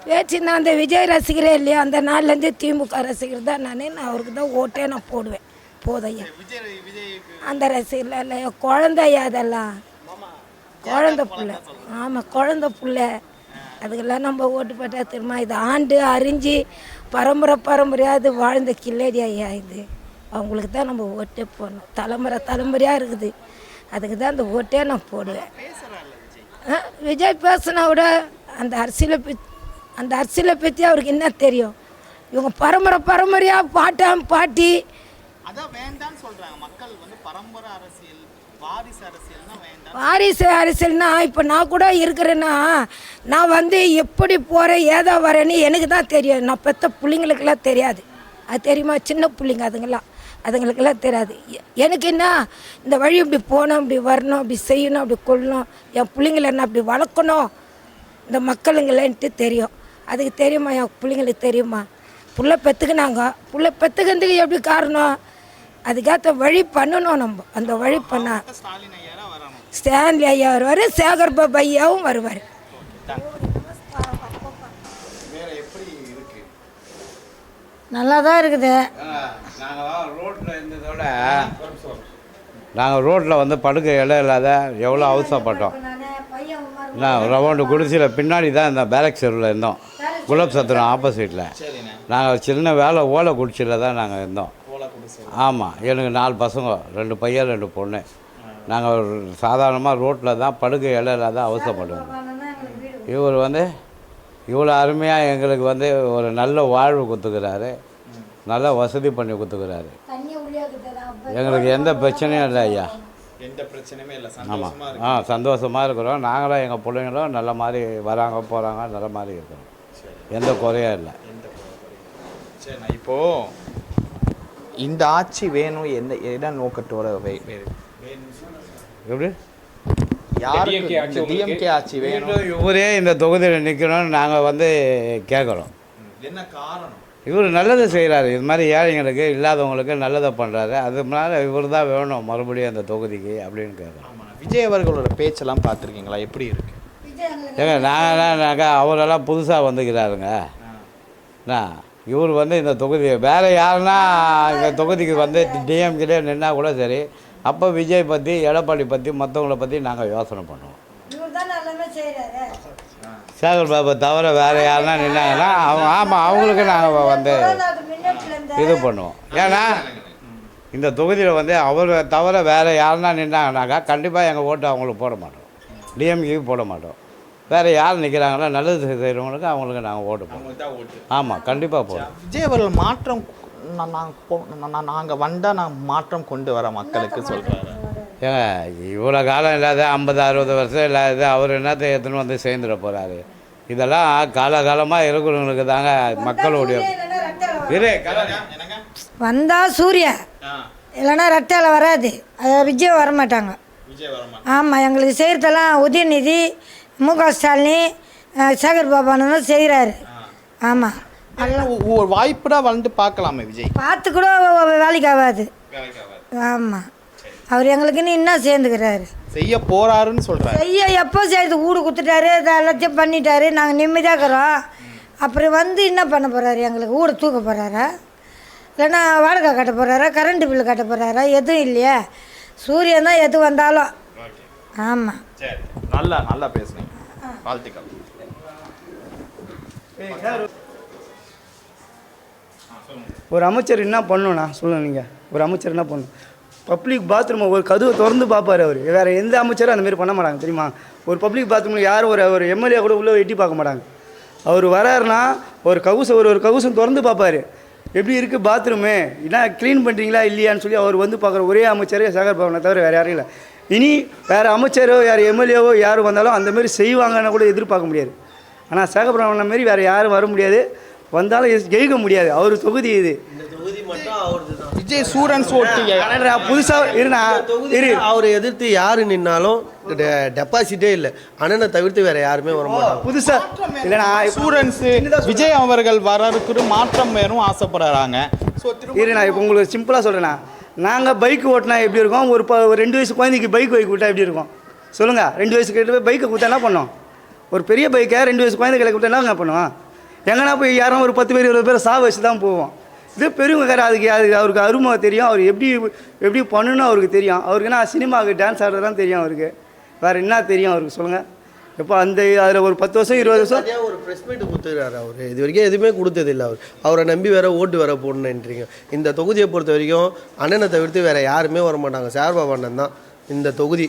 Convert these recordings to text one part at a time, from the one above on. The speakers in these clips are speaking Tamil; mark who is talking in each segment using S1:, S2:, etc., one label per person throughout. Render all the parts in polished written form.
S1: பேச்சுன்னா அந்த விஜய் ரசிகரே இல்லையா, அந்த நாள்லேருந்து திமுக ரசிகர் தான் நான் அவருக்கு தான் ஓட்டே நான் போடுவேன். போதையா அந்த ரசிகர்லாம் இல்லையா, குழந்தையா அதெல்லாம் குழந்த பிள்ளை. ஆமாம், குழந்த பிள்ளை. அதுக்கெல்லாம் நம்ம ஓட்டு போட்டால் திரும்ப இது ஆண்டு அறிஞ்சு பரம்பரையாக அது வாழ்ந்த கில்லேடி ஐயா இது. அவங்களுக்கு தான் நம்ம ஓட்டே போடணும். தலைமுறையாக இருக்குது, அதுக்கு தான் அந்த ஓட்டே நான் போடுவேன். விஜய் பேசினா விட அந்த அரசியலை பற்றி அவருக்கு என்ன தெரியும்? இவங்க பரம்பரையாக பாட்டி வாரிசு அரசியல்னா இப்போ நான் கூட இருக்கிறேன்னா நான் எப்படி போகிறேன் ஏதோ வரேன்னு எனக்கு தான் தெரியும். நான் பெற்ற பிள்ளைங்களுக்கெல்லாம் தெரியாது. அது தெரியுமா? சின்ன பிள்ளைங்க அதுங்களுக்கெல்லாம் தெரியாது. எனக்கு என்ன இந்த வழி இப்படி போகணும், இப்படி வரணும், அப்படி செய்யணும், அப்படி கொள்ளணும், என் பிள்ளைங்களை என்ன அப்படி வளர்க்கணும் இந்த மக்களுங்களேன்ட்டு தெரியும். அதுக்கு தெரியுமா? என் பிள்ளைங்களுக்கு தெரியுமா? புள்ள பெற்றுக்கிறதுக்கு எப்படி காரணம்? அதுக்கேற்ற வழி பண்ணணும். நம்ம அந்த வழி பண்ணால் ஸ்டான்லி ஐயா வருவார், சேகர் பாபு ஐயாவும் வருவார்.
S2: நல்லா தான் இருக்குது.
S3: நாங்கள் ரோட்டில் படுக்க இடம் இல்லாத எவ்வளோ அவசரப்பட்டோம். ரவுண்டு குடிசையில் பின்னாடி தான் இந்த பேரக் செருவில் இருந்தோம். குலப் சத்திரம் ஆப்போசிட்டில். நாங்கள் சின்ன வேலை ஓலை குடிசையில் தான் நாங்கள் இருந்தோம். ஆமாம், எனக்கு 4 பசங்க, 2 பையன் 2 பொண்ணு. நாங்கள் சாதாரணமாக ரோட்டில் தான் படுக்க இடம் இல்லாத அவசரப்படுவோம். இவர் இவ்வளோ அருமையாக எங்களுக்கு ஒரு நல்ல வாழ்வு கொடுத்துக்கிறாரு, நல்ல வசதி பண்ணி கொடுத்துக்கிறாரு. எங்களுக்கு எந்த பிரச்சனையும் இல்லை ஐயா. ஆமாம், சந்தோஷமாக இருக்கிறோம். நாங்களும் எங்கள் பிள்ளைங்களும் நல்ல மாதிரி வராங்க போகிறாங்க, நல்ல மாதிரி இருக்கிறோம். எந்த குறையும் இல்லை.
S4: சரி, இப்போது இந்த ஆட்சி வேணும் என்ன நோக்கத்தோட எப்படி டிஎம்கே ஆட்சி வேணும்,
S3: இவரே இந்த தொகுதியில் நிற்கணும்னு நாங்கள் கேட்குறோம்.
S4: என்ன காரணம்?
S3: இவர் நல்லதை செய்கிறாரு. இது மாதிரி ஏழைங்களுக்கு இல்லாதவங்களுக்கு நல்லதை பண்ணுறாரு. அதனால இவர் தான் வேணும் மறுபடியும் அந்த தொகுதிக்கு அப்படின்னு கேட்குறோம்.
S4: விஜய் அவர்களோட பேச்செல்லாம் பார்த்துருக்கீங்களா? எப்படி இருக்கு?
S3: ஏங்க நாங்கள் அவரெல்லாம் புதுசாக வந்துக்கிறாருங்க. இவர் இந்த தொகுதி வேறு யாருன்னா இந்த தொகுதிக்கு டிஎம்கே நின்னா கூட சரி, அப்போ விஜய் பற்றி, எடப்பாடி பற்றி, மற்றவங்கள பற்றி நாங்கள் யோசனை பண்ணுவோம். சேகர் பாபு தவிர வேறு யாருன்னா நின்னாங்கன்னா அவங்களுக்கு நாங்கள் இது பண்ணுவோம். ஏன்னா இந்த தொகுதியில் அவர் தவிர வேறு யாருன்னா நின்னாங்கனாக்கா கண்டிப்பாக எங்கள் ஓட்டு அவங்களுக்கு போட மாட்டோம், டிஎம்கேக்கு போட மாட்டோம். வேறு யார் நிற்கிறாங்களோ நல்லது செய்கிறவங்களுக்கு அவங்களுக்கு நாங்கள் ஓட்டு போடுவோம். ஆமாம், கண்டிப்பாக போடுவோம்.
S4: விஜய் அவர்கள் மாற்றம் நாங்கள் வந்தால் மாற்றம் கொண்டு வர மக்களுக்கு சொல்கிறாரு.
S3: ஏங்க இவ்வளோ காலம் இல்லாத 50-60 வருஷம் இல்லாத அவர் என்னத்தை எடுத்துன்னு சேர்ந்துட போகிறாரு. இதெல்லாம் காலகாலமாக இருக்கிறவங்களுக்கு தாங்க மக்களுடைய
S2: வந்தால் சூர்யா இல்லைன்னா ரெட்டையில் வராது. விஜய் வரமாட்டாங்க. ஆமாம், எங்களுக்கு செய்கிறதெல்லாம் உதயநிதி, முக ஸ்டாலின், சேகர் பாபானு செய்கிறாரு. ஆமாம்,
S4: ஒரு வாய்ப்புதான் பார்க்கலாமே. விஜய் பார்த்து
S2: கூட வேலைக்கு ஆகாது. ஆமாம், அவர் எங்களுக்குன்னு இன்னும் சேர்ந்துக்கிறாரு,
S4: செய்ய போகிறாருன்னு சொல்கிறாரு.
S2: எப்போ செய்து வீடு கொடுத்துட்டாரு, எல்லாத்தையும் பண்ணிட்டாரு. நாங்கள் நிம்மதியாக இருக்கிறோம். அப்புறம் என்ன பண்ண போகிறாரு? எங்களுக்கு வீடு தூக்க போகிறாரா, இல்லைன்னா வாடகை கட்ட போகிறாரா, கரண்ட் பில்லு கட்ட போகிறாரா? எதுவும் இல்லையா. சூரியன் தான் எது வந்தாலும். ஆமாம்,
S4: நல்லா பேசுனீங்க, வாழ்த்துக்கள்.
S5: ஒரு அமைச்சர் என்ன பண்ணணும்ண்ணா சொல்லுங்கள். நீங்கள் ஒரு அமைச்சர் என்ன பண்ணணும்? பப்ளிக் பாத்ரூமை ஒரு கதவை திறந்து பார்ப்பார் அவர். வேறு எந்த அமைச்சரும் அந்தமாரி பண்ண மாட்டாங்க தெரியுமா? ஒரு பப்ளிக் பாத்ரூமில் யாரும் ஒரு எம்எல்ஏ கூட உள்ளே எட்டி பார்க்க மாட்டாங்க. அவர் வராருன்னா ஒரு கவுசம் திறந்து பார்ப்பார், எப்படி இருக்குது பாத்ரூமு, என்ன க்ளீன் பண்ணுறீங்களா இல்லையான்னு சொல்லி அவர் பார்க்குற ஒரே அமைச்சர் சேகர் பாபுனை தவிர வேறு யாரும் இல்லை. இனி வேறு அமைச்சரோ யார் எம்எல்ஏவோ யார் வந்தாலும் அந்தமாரி செய்வாங்கன்னு கூட எதிர்பார்க்க முடியாது. ஆனால் சேகர் பாபுனை மாரி வேறு யாரும் வர முடியாது, வந்தாலும் ஜெயிக்க முடியாது. அவர் தொகுதி இது.
S4: விஜய் ஸ்டூடெண்ட்ஸ் ஓட்டு
S6: புதுசாக அவரை எதிர்த்து யார் நின்னாலும் டெபாசிட்டே இல்லை. அண்ணனை தவிர்த்து வேற யாருமே வர மாட்டாங்க.
S5: புதுசாக இல்லைனா
S4: ஸ்டூடெண்ட்ஸ் விஜய் அவர்கள் வரதுக்கு மாற்றம் வேணும் ஆசைப்படுறாங்க.
S5: நான் இப்போ உங்களுக்கு சிம்பிளாக சொல்கிறேண்ணா, நாங்கள் பைக் ஓட்டினா எப்படி இருக்கும்? ஒரு 2 வயசு குழந்தைக்கு பைக் விட்டால் எப்படி இருக்கும் சொல்லுங்கள்? 2 வயசு கிட்ட போய் பைக்கை கொடுத்தா என்ன பண்ணோம்? ஒரு பெரிய பைக்கை 2 வயசு குழந்தைகளை கொடுத்தா என்ன பண்ணுவோம்? எங்கன்னா போய் யாரும் ஒரு 10 பேர் 20 பேர் சாவ வச்சு தான் போவோம். இது பெரியவங்க கார அதுக்கு அவருக்கு அருமை தெரியும். அவர் எப்படி பண்ணணும்னு அவருக்கு தெரியும். அவருக்கு என்ன சினிமாவுக்கு டான்ஸ் ஆடுறது தான் தெரியும் அவருக்கு. வேறு என்ன தெரியும் அவருக்கு சொல்லுங்கள். இப்போ அதில் ஒரு 10 வருஷம் 20 வருஷம்
S6: ஒரு ப்ரெஸ் மீட் கொடுத்துருக்காரு அவர். இது வரைக்கும் எதுவுமே கொடுத்ததில்லை அவரை நம்பி வேற ஓட்டு வேற போடணுன்றீங்க. இந்த தொகுதியை பொறுத்த வரைக்கும் அண்ணனை தவிர்த்து வேற யாருமே வர மாட்டாங்க. சார்பாபா அண்ணன் தான் இந்த தொகுதி.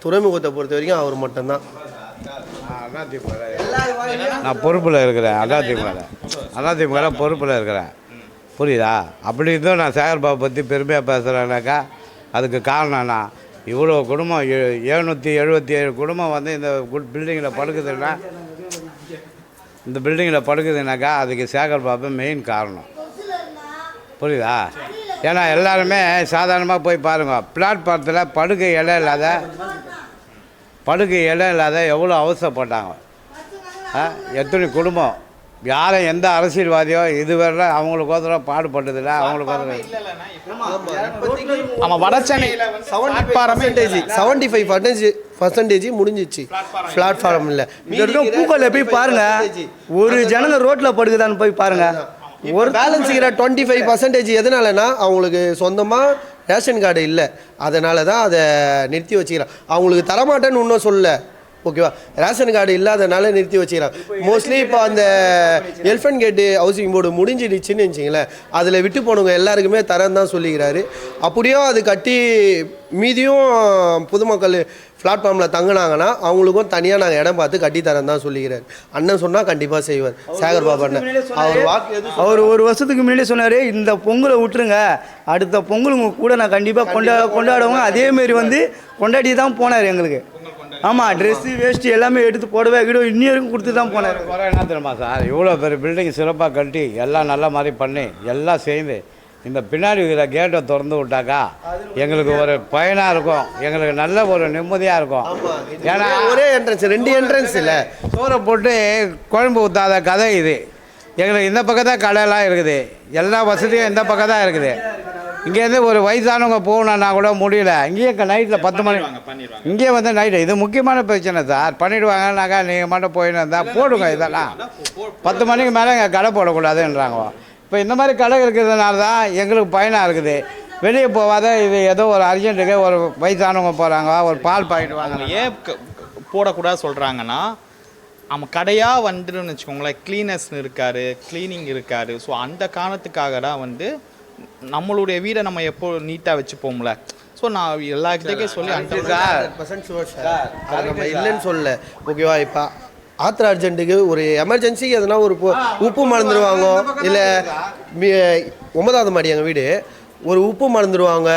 S6: துறைமுகத்தை பொறுத்த வரைக்கும் அவர் மட்டும்தான்.
S3: நான் பொறுப்பில் இருக்கிறேன். அதிமுக பொறுப்பில் இருக்கிறேன். புரியுதா? அப்படி இருந்தும் நான் சேகர்பாபு பற்றி பெருமையாக பேசுகிறேன்னாக்கா அதுக்கு காரணம்னா இவ்வளோ குடும்பம் 777 குடும்பம் வந்து இந்த பில்டிங்கில் படுக்குதுன்னாக்கா அதுக்கு சேகர்பாபு மெயின் காரணம். புரியுதா? ஏன்னா எல்லாருமே சாதாரணமாக போய் பாருங்கள், பிளாட்ஃபாரத்தில் படுக்கை இடம் இல்லாத எவ்வளோ அவசரப்பட்டாங்க. எத்தனை குடும்பம், யாரும் எந்த அரசியல்வாதியோ இதுவரை அவங்களுக்கோசரம் பாடுபட்டதில்லை.
S4: ஆமாம், வடசென்னை
S6: 75% முடிஞ்சிச்சு பிளாட்ஃபார்ம். இல்லை
S5: பூக்கோல போய் பாருங்க, ஒரு ஜனங்க ரோட்டில் படுக்குதான்னு போய் பாருங்க.
S6: ஒரு பேலன்ஸ் 25% எதனாலனா அவங்களுக்கு சொந்தமாக ரேஷன் கார்டு இல்லை, அதனால தான் அதை நிறுத்தி வச்சுக்கிறான். அவங்களுக்கு தரமாட்டேன்னு இன்னும் சொல்ல, ஓகேவா? ரேஷன் கார்டு இல்லாதனால நிறுத்தி வச்சுக்கிறான். மோஸ்ட்லி இப்போ அந்த எலிஃபென்ட் கேட்டு ஹவுசிங் போர்டு முடிஞ்சிடுச்சுன்னு வச்சிங்களேன், அதில் விட்டு போனவங்க எல்லாருக்குமே தரேன் தான் சொல்லிக்கிறாரு. அப்படியும் அது கட்டி மீதியும் பொதுமக்கள் பிளாட்ஃபார்மில் தங்கினாங்கன்னா அவங்களுக்கும் தனியாக நாங்கள் இடம் பார்த்து கட்டித்தரேன் தான் சொல்லிக்கிறார். அண்ணன் சொன்னால் கண்டிப்பாக செய்வார். சேகர்பாபு அண்ணன்
S5: அவர் ஒரு வருஷத்துக்கு முன்னாடியே சொன்னார், இந்த பொங்கலை விட்டுருங்க, அடுத்த பொங்கலுங்க கூட நான் கண்டிப்பாக கொண்டாடுவாங்க. அதேமாரி வந்து கொண்டாடி தான் போனார் எங்களுக்கு. ஆமாம், ட்ரெஸ்ஸு வேஸ்ட்டு எல்லாமே எடுத்து போடவே இன்னும் வரைக்கும் கொடுத்து தான் போனார்.
S3: குறை என்ன தெரியுமா சார்? இவ்வளோ பெரிய பில்டிங் சிறப்பாக கட்டி எல்லாம் நல்ல மாதிரி பண்ணி எல்லாம் செய்து இந்த பின்னாடி இருக்கிற கேட்டை திறந்து விட்டாக்கா எங்களுக்கு ஒரு பயனாக இருக்கும், எங்களுக்கு நல்ல ஒரு நிம்மதியாக இருக்கும்.
S6: ஏன்னா ஒரே என்ட்ரன்ஸ், 2 என்ட்ரன்ஸ் இல்லை,
S3: சோறை போட்டு குழம்பு ஊற்றாத கதை இது. எங்களுக்கு இந்த பக்கம் தான் கடையெல்லாம் இருக்குது, எல்லா வசதியும் இந்த பக்கம் தான் இருக்குது. இங்கேருந்து ஒரு வயசானவங்க போகணுன்னா கூட முடியல. இங்கேயே நைட்டில் 10 மணி இங்கேயே வந்து நைட்டு இது முக்கியமான பிரச்சனை சார். பண்ணிவிடுவாங்கன்னாக்கா நீங்கள் மட்டும் போயின்னு இருந்தால் போடுங்க. இதெல்லாம் 10 மணிக்கு மேலே இங்கே கடை போடக்கூடாதுன்றாங்க. இப்போ இந்த மாதிரி கடை இருக்கிறதுனால தான் எங்களுக்கு பயனாக இருக்குது. வெளியே போகாத இது ஏதோ ஒரு அர்ஜென்ட்டுக்கு ஒரு வயசானவங்க போகிறாங்க, ஒரு பால் பாக்கெட் வாங்க.
S4: ஏன் போடக்கூடாது சொல்கிறாங்கன்னா, நம்ம கடையாக வந்துன்னு வச்சுக்கோங்களேன், க்ளீனஸ் இருக்கார், க்ளீனிங் இருக்கார். ஸோ அந்த காரணத்துக்காக தான் வந்து நம்மளுடைய வீடை நம்ம எப்போ நீட்டாக வச்சுப்போம்ல. ஸோ நான் எல்லா கிட்டே சொல்லி
S6: 100% சார் நம்ம இல்லைன்னு சொல்ல, ஓகேவா? இப்போ ஆத்திர அர்ஜென்ட்டுக்கு ஒரு எமர்ஜென்சிக்கு எதனா ஒரு உப்பு மறந்துடுவாங்க, இல்லை 9வது மாடி எங்கள் வீடு, ஒரு உப்பு மறந்துடுவாங்க.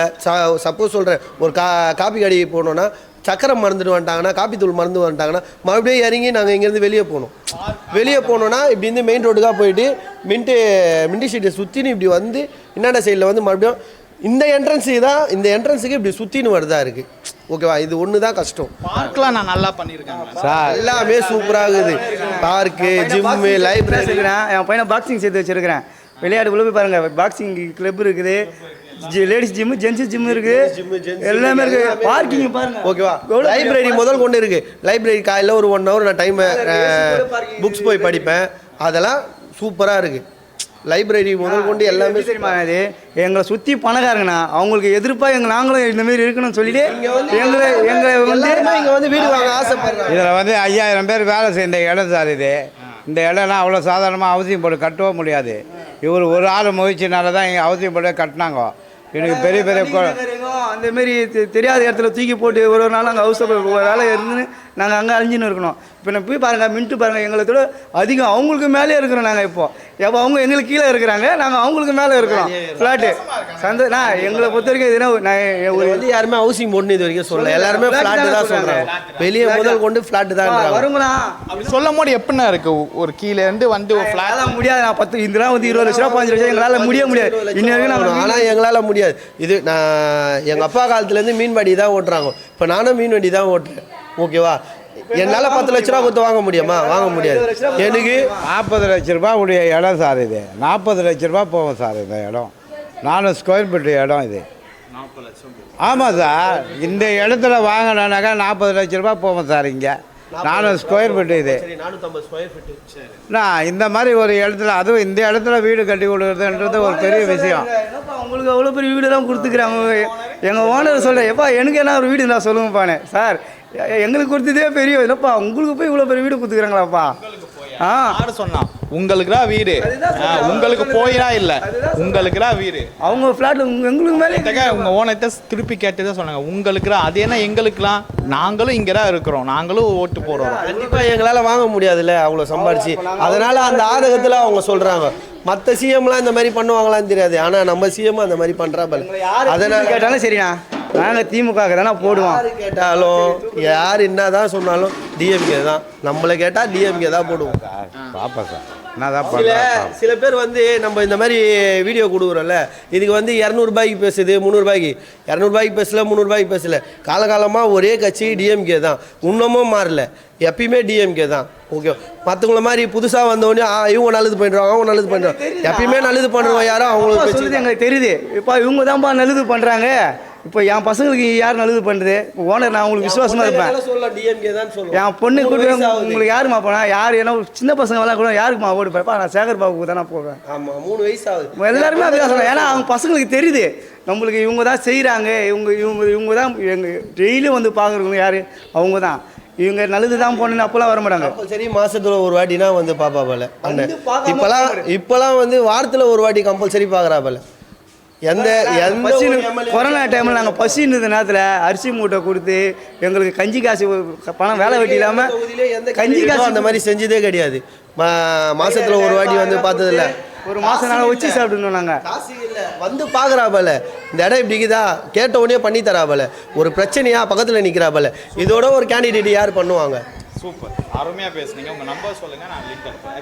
S6: சப்போஸ் சொல்கிறேன், ஒரு காப்பி கடை போனோன்னா சக்கரை மறந்துட்டு வந்துட்டாங்கன்னா, காப்பி தூள் மறந்து வந்துட்டாங்கன்னா மறுபடியும் இறங்கி நாங்கள் இங்கேருந்து வெளியே போனோன்னா இப்படி இருந்து மெயின் ரோடுக்காக போயிட்டு மின்டி ஷீட்டை சுற்றின்னு இப்படி வந்து என்னென்ன சைடில் வந்து மறுபடியும் இந்த என்ட்ரன்ஸுக்கு இப்படி சுற்றின்னு வருதா இருக்குது. ஓகேவா? இது ஒன்று தான் கஷ்டம்.
S4: பார்க்கலாம் நான் நல்லா பண்ணியிருக்கேன்
S6: சார், எல்லாமே சூப்பராக இருக்குது. பார்க்கு, ஜிம்மு, லைப்ரரி
S5: இருக்கிறேன். என் பையனை பாக்ஸிங் சேர்த்து வச்சுருக்கிறேன். விளையாட்டுக்குள்ளே போய் பாருங்கள், பாக்ஸிங் கிளப் இருக்குது, லேடிஸ் ஜிம்மு, ஜென்ஸ் ஜிம் இருக்குது, எல்லாமே இருக்குது. பார்க்கிங் பாருங்க,
S6: ஓகேவா? லைப்ரரி முதல் கொண்டு இருக்குது. லைப்ரரி காலையில் ஒரு 1 ஹவர் நான் டைமை புக்ஸ் போய் படிப்பேன். அதெல்லாம் சூப்பராக இருக்குது. லைப்ரரி முதல் கொண்டு எல்லாமே
S5: தெரியுமா? இது எங்களை சுற்றி பணக்காரங்கண்ணா, அவங்களுக்கு எதிர்ப்பாக நாங்களும் இந்தமாரி இருக்கணும்னு சொல்லிட்டு எங்களை
S6: இங்கே வந்து வீடு வாங்க ஆசைப்படுறாங்க.
S3: இதில் வந்து 5000 பேர் வேலை செய்த இடம் சார் இது. இந்த இடம்லாம் அவ்வளோ சாதாரணமாக அவசியம் போட்டு கட்டவும் முடியாது. இவர் ஒரு ஆள் முயற்சினால தான் இங்கே அவசியம் போட்டு கட்டினாங்க. எனக்கு பெரிய
S5: அந்தமாரி தெரியாத இடத்துல தூக்கி போட்டு ஒரு நாள் நாங்கள் அவசரம் வேலை இருந்து நாங்கள் அங்கே அழிஞ்சின்னு இருக்கணும். இப்போ நான் போய் பாருங்கள், மின்ட்டு பாருங்கள், எங்களோட அதிகம் அவங்களுக்கு மேலே இருக்கிறோம். நாங்கள் எப்போ அவங்க எங்களுக்கு கீழே இருக்கிறாங்க, நாங்கள் அவங்களுக்கு மேலே இருக்கிறோம். ஃப்ளாட்டு எங்களை பொறுத்த வரைக்கும் இதுனா
S6: ஒரு வந்து யாருமே ஹவுசிங் போட்டுன்னு இது வரைக்கும் சொல்லலை, எல்லாருமே ஃப்ளாட்டு தான் சொல்கிறாங்க. வெளியே முதல் கொண்டு ஃப்ளாட்டு தான்
S5: வருங்களா.
S4: அப்படி சொல்லும் போது எப்படின்னா இருக்குது, ஒரு கீழே இருந்து வந்து ஒரு ஃப்ளாட்லாம்
S5: முடியாது. நான் 10 இதெல்லாம் வந்து 20 லட்ச ரூபா 15 லட்சம் எங்களால் முடியாது. இன்னும் வரைக்கும் நாங்கள்
S6: ஆனால் எங்களால் முடியாது. இது நான் எங்கள் அப்பா காலத்துலேருந்து மீன் வண்டி தான் ஓட்டுறாங்க. இப்போ நானும் மீன் வண்டி தான் ஓட்டுறேன். ஓகேவா? என்னால் 10 லட்ச ரூபா கொடுத்து வாங்க முடியுமா? வாங்க முடியாது. எனக்கு
S3: 40 லட்ச ரூபா உடைய இடம் சார் இது. 40 லட்ச ரூபா போகும் சார் இந்த இடம். 4 ஸ்கொயர் ஃபீட் இடம் இது.
S4: 40 லட்சம்.
S3: ஆமாம் சார், இந்த இடத்துல வாங்கினாக்கா 40 லட்ச ரூபா போகும் சார். இங்கே 400 ஸ்கொயர் ஃபீட்டு இது.
S6: சரி 450 ஸ்கொயர் ஃபீட்டு. சரி.
S3: நான் இந்த மாதிரி ஒரு இடத்துல, அதுவும் இந்த இடத்துல வீடு கட்டி கொடுக்குறதுன்றது ஒரு பெரிய விஷயம்.
S5: என்னப்பா உங்களுக்கு அவ்வளோ பெரிய வீடெல்லாம் கொடுத்துக்கிறாங்க. எங்கள் ஓனர் சொல்கிறேன், எப்பா எனக்கு என்ன ஒரு வீடு நான் சொல்லுங்கப்பானே. சார் எங்களுக்கு கொடுத்ததே பெரிய இல்லைப்பா, உங்களுக்கு போய் இவ்வளோ பெரிய வீடு கொடுத்துக்கிறாங்களாப்பா.
S4: யாரு சொன்னா உங்களுக்குதான் வீடு? உங்களுக்கு போயினா இல்லை, உங்களுக்குதான் வீடு.
S5: அவங்க ஃப்ளாட்டில் எங்களுக்கு மேலே
S4: உங்க ஓனர்கிட்ட திருப்பி கேட்டுதான் சொன்னாங்க உங்களுக்குலாம். அது என்ன எங்களுக்குலாம்? நாங்களும் இங்கே தான் இருக்கிறோம், நாங்களும் ஓட்டு போடுறோம்.
S6: கண்டிப்பாக எங்களால் வாங்க முடியாதுல்ல அவ்வளோ சம்பாரிச்சு. அதனால் அந்த ஆதகத்தில் அவங்க சொல்கிறாங்க. மற்ற சிஎம்லாம் இந்த மாதிரி பண்ணுவாங்களான்னு தெரியாது, ஆனால் நம்ம சிஎம் அந்த மாதிரி பண்ணுறாப்பல்.
S5: அதனால் கேட்டாலும் சரிண்ணா, நாங்கள் திமுக தானே போடுவோம்.
S6: யார் கேட்டாலும் யார் என்ன தான் சொன்னாலும் டிஎம்கே தான். நம்மளை கேட்டால் டிஎம்கே தான் போடுவோம்.
S3: பாப்பா சார் என்னதான்
S6: சில பேர் வந்து நம்ம இந்த மாதிரி வீடியோ கொடுக்குறோம்ல, இதுக்கு வந்து 200 ரூபாய்க்கு பேசுது, 300 ரூபாய்க்கு. 200 ரூபாய்க்கு பேசல, 300 ரூபாய்க்கு பேசல. காலகாலமாக ஒரே கட்சி டிஎம்கே தான், இன்னமும் மாறல, எப்பயுமே டிஎம்கே தான். ஓகே, மற்றவங்கள மாதிரி புதுசாக வந்தவொடனே இவங்க நல்லது பண்ணுறோம், அவங்க நல்லது பண்ணுறோம். எப்பயுமே நல்லது பண்ணுறோம் யாரும் அவங்களுக்கு
S5: சொல்லுது எங்களுக்கு தெரியுது. இப்போ இவங்க தான்ப்பா நல்லது பண்ணுறாங்க. இப்போ என் பசங்களுக்கு யார் நல்லது பண்ணுறது? ஓனர் நான் உங்களுக்கு விசுவாசமாக இருப்பேன்.
S6: சொல்லலாம் டிஎம்கே தான் சொல்லுவேன்.
S5: என் பொண்ணு கூட உங்களுக்கு யாருமா போனா, யார் என்ன சின்ன பசங்களாம் கூட யாருக்குமா ஓட்டு போய்ப்பா? நான் சேகர் பாபுக்கு தானே போவேன்.
S6: ஆமாம், 3 வயசு ஆகுது.
S5: எல்லாருமே அப்படி தான் சொல்லுவேன். ஏன்னா அவங்க பசங்களுக்கு தெரியுது நம்மளுக்கு இவங்க தான் செய்கிறாங்க, இவங்க தான் எங்கள் டெய்லியும் வந்து பார்க்குறவங்க யார்? அவங்க தான். இவங்க நல்லது தான் போனேன்னு அப்போல்லாம் வர மாட்டாங்க.
S6: சரி, மாதத்தில் ஒரு வாட்டினா வந்து பாப்பா போல அண்ணன். இப்போலாம் வந்து வாரத்தில் ஒரு வாட்டி கம்பல்சரி பார்க்குறா போல. எந்த
S5: கொரோனா டைமில் நாங்கள் பசின்ற நேரத்தில் அரிசி மூட்டை கொடுத்து எங்களுக்கு கஞ்சி காசு பணம் வேலை வெட்டி இல்லாமல்
S6: கஞ்சி காசு அந்த மாதிரி செஞ்சதே கிடையாது. மாசத்துல ஒரு வாட்டி வந்து பார்த்ததில்ல.
S5: ஒரு மாதம் நாங்கள் வச்சு சாப்பிட்டுருந்தோம். நாங்கள்
S6: காசு இல்லை வந்து பார்க்குறா போல, இந்த இடம் இப்படிக்குதா கேட்ட உடனே பண்ணி தரா போல, ஒரு பிரச்சனையா பக்கத்தில் நிற்கிறா போல. இதோட ஒரு கேண்டிடேட் யார் பண்ணுவாங்க?
S4: சூப்பர், அருமையாக பேசுனீங்க. உங்கள் நம்பர் சொல்லுங்கள், நான் லிங்க் அனுப்புறேன்.